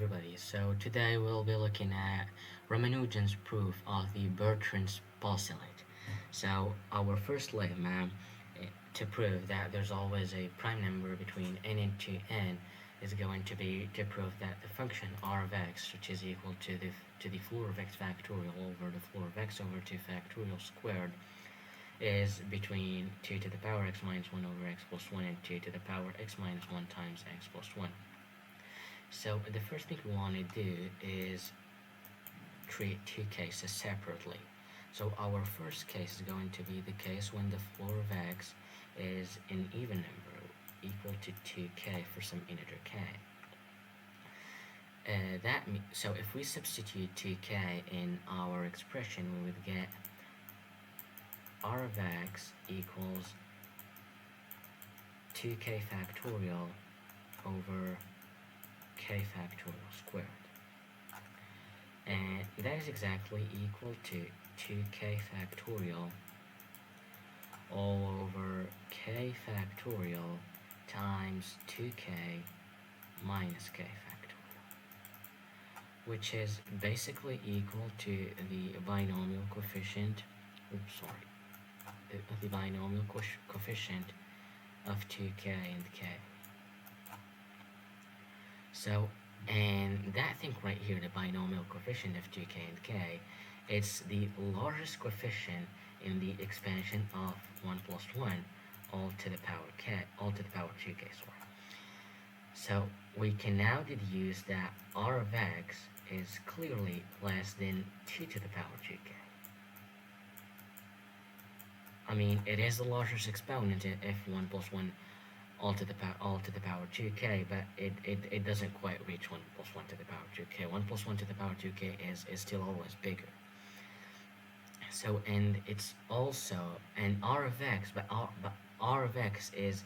everybody. So today we'll be looking at Ramanujan's proof of the Bertrand Postulate. So our first lemma to prove that there's always a prime number between n and 2n is going to be to prove that the function r of x, which is equal to the floor of x factorial over the floor of x over 2 factorial squared, is between 2 to the power x minus 1 over x plus 1 and 2 to the power x minus 1 times x plus 1. So the first thing we want to do is treat two cases separately. So our first case is going to be the case when the floor of x is an even number equal to 2k for some integer k. So if we substitute 2k in our expression, we would get r of x equals 2k factorial over k factorial squared, and that is exactly equal to 2k factorial all over k factorial times 2k minus k factorial, which is basically equal to the binomial coefficient the binomial coefficient of 2k and k. So, and that thing right here, the binomial coefficient of 2k and k, it's the largest coefficient in the expansion of 1 plus 1 all to the power k, all to the power 2k, sorry. So we can now deduce that r of x is clearly less than 2 to the power 2k. I mean, it is the largest exponent if 1 plus 1 all to the power 2k, but it doesn't quite reach 1 plus 1 to the power 2k. 1 plus 1 to the power 2k is still always bigger. So, and it's also an r of x, but r of x is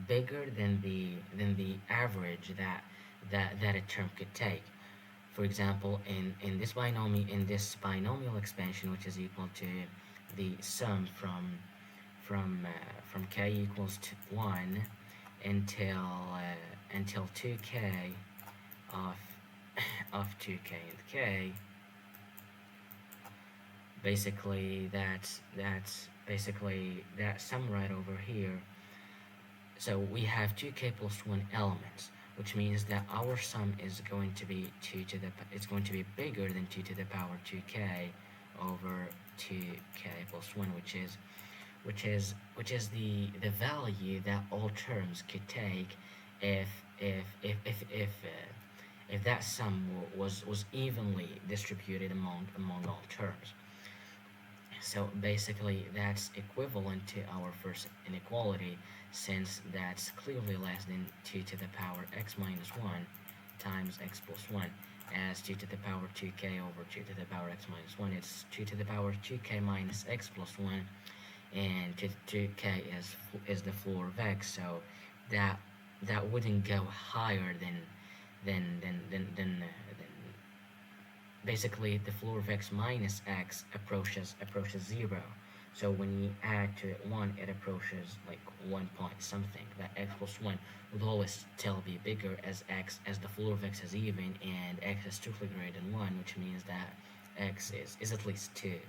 bigger than the average that a term could take. For example, in this binomial expansion, which is equal to the sum from k equals to 1 until 2k of 2k and k. Basically, that's basically that sum right over here. So we have 2k plus 1 elements, which means that our sum is going to be it's going to be bigger than 2 to the power 2k over 2k plus 1, which is the value that all terms could take if that sum was evenly distributed among all terms. So basically that's equivalent to our first inequality, since that's clearly less than 2 to the power x minus 1 times x plus 1, as 2 to the power 2k over 2 to the power x minus 1, it's 2 to the power 2k minus x plus 1, and 2k is the floor of x, so that wouldn't go higher than basically the floor of x minus x approaches 0. So when you add to it 1, it approaches like 1 point something. That x plus 1 would always still be bigger as the floor of x is even and x is strictly greater than 1, which means that x is at least 2.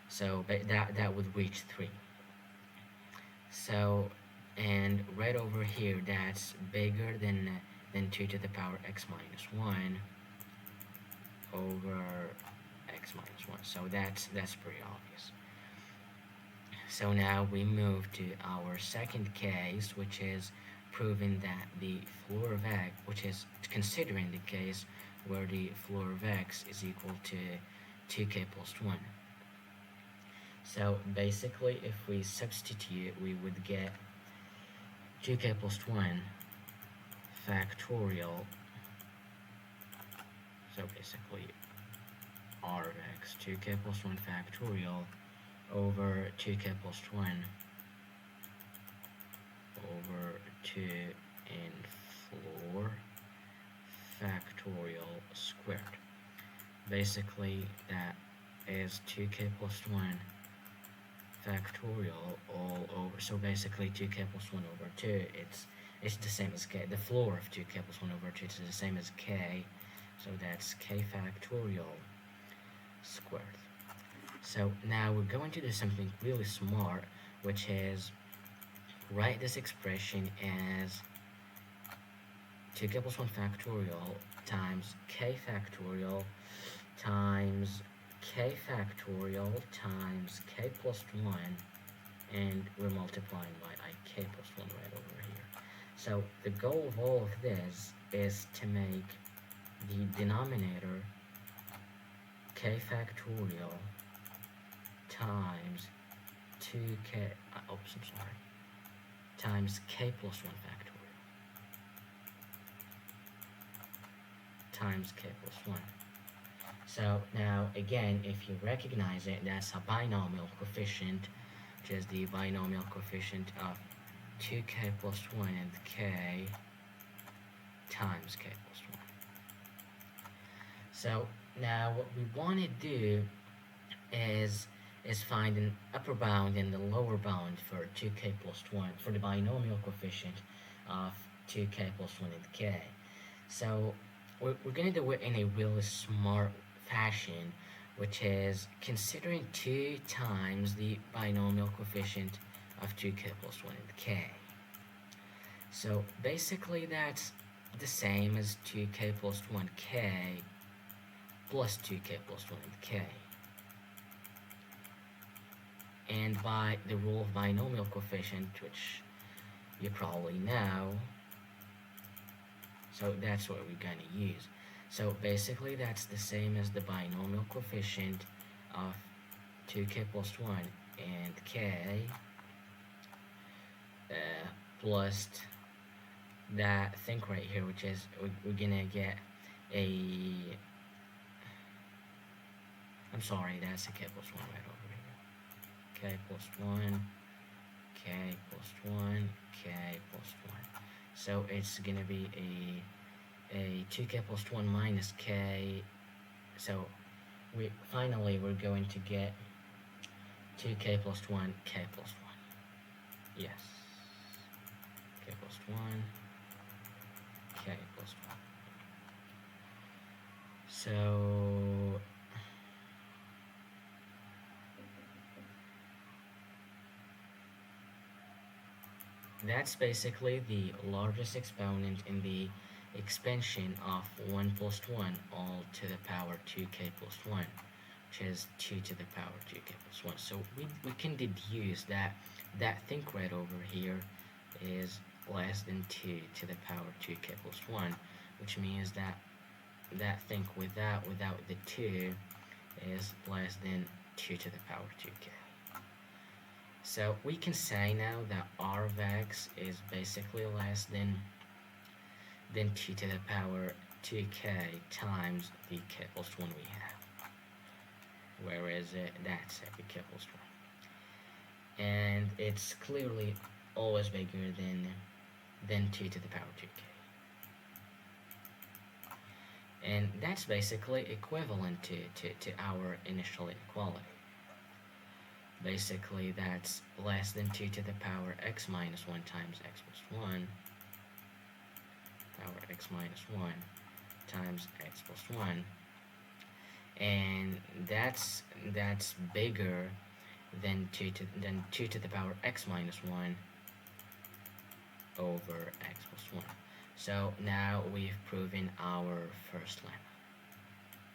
So that would reach 3. So, and right over here, that's bigger than 2 to the power x minus 1 over x minus 1. So that's pretty obvious. So now we move to our second case, which is proving that the floor of x, which is considering the case where the floor of x is equal to 2k plus 1. So basically, if we substitute, we would get 2k plus 1 factorial. So basically, r of x, 2k plus 1 factorial over 2k plus 1 over 2 and floor factorial squared. Basically, that is 2k plus 1 factorial all over, so basically 2k plus 1 over 2, it's the same as k. The floor of 2k plus 1 over 2 is the same as k, so that's k factorial squared. So now we're going to do something really smart, which is write this expression as 2k plus 1 factorial times k factorial times k factorial times k plus 1, and we're multiplying by k plus 1 right over here. So the goal of all of this is to make the denominator k factorial times 2k, oops, I'm sorry, times k plus 1 factorial times k plus 1. So now again, if you recognize it, that's a binomial coefficient, which is the binomial coefficient of 2k plus 1 and k times k plus 1. So now what we want to do is find an upper bound and the lower bound for 2k plus 1, for the binomial coefficient of 2k plus 1 and k. So we're going to do it in a really smart fashion, which is considering 2 times the binomial coefficient of 2k plus 1 and k. So basically that's the same as 2k plus 1k plus 2k plus 1 and k. And by the rule of binomial coefficient, which you probably know, so that's what we're going to use. So basically that's the same as the binomial coefficient of 2k plus 1 and k plus that thing right here, which is we're gonna get a, I'm sorry, that's a k plus 1 right over here. K plus 1, k plus 1, k plus 1. So it's gonna be a 2k plus 1 minus k. So we're going to get 2k plus 1, k plus 1. Yes. K plus 1, k plus 1. So that's basically the largest exponent in the expansion of 1 plus 1 all to the power 2k plus 1, which is 2 to the power 2k plus 1. So we can deduce that thing right over here is less than 2 to the power 2k plus 1, which means that thing without the 2 is less than 2 to the power 2k. So we can say now that r of x is basically less than 2 to the power 2k times the k plus 1 we have. Where is it? That's it, the k plus 1. And it's clearly always bigger than 2 to the power 2k. And that's basically equivalent to our initial inequality. Basically, that's less than 2 to the power x minus 1 times x plus 1, power x minus 1 times x plus 1. And that's bigger than 2 to the power x minus 1 over x plus 1. So now we've proven our first lemma.